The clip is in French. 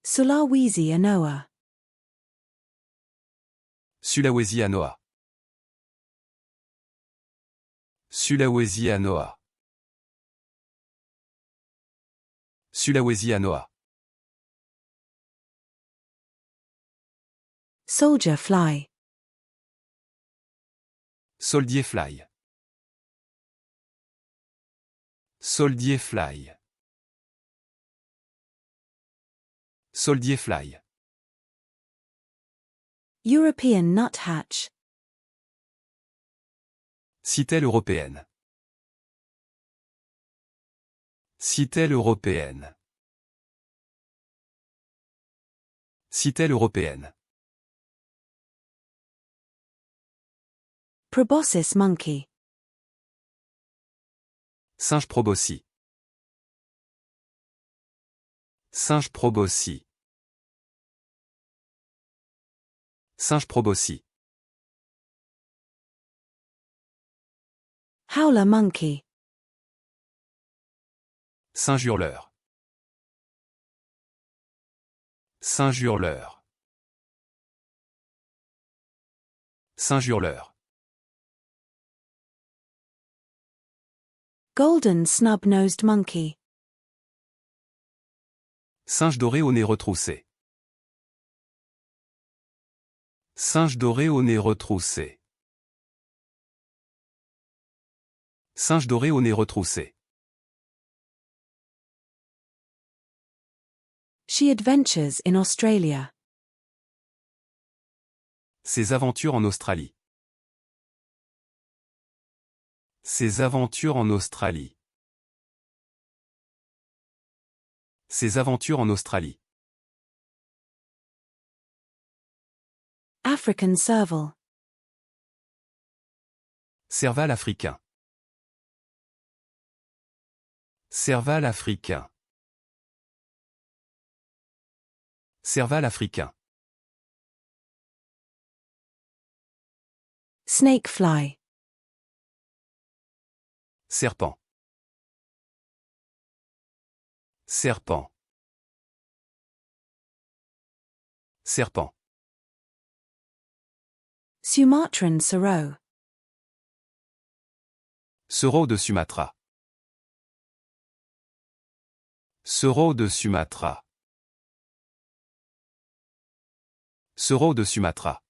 Sulawesi Anoa. Sulawesi Anoa. Sulawesi Anoa. Sulawesi Anoa. Soldier fly. Soldier fly. Soldier fly. Soldier fly. European nuthatch. Citelle européenne. Citelle européenne. Citelle européenne. Proboscis monkey. Singe proboscis. Singe proboscis. Singe proboscis. Howler monkey. Singe hurleur. Singe hurleur. Singe hurleur. Golden snub-nosed monkey. Singe doré au nez retroussé. Singe doré au nez retroussé. Singe doré au nez retroussé. She adventures in Australia. Ses aventures en Australie. Ses aventures en Australie. Ses aventures en Australie. African serval. Serval africain. Serval africain. Serval africain. Snakefly. Serpent. Serpent. Serpent. Sumatran serow. Sereau de Sumatra. Sereau de Sumatra. Sereau de Sumatra.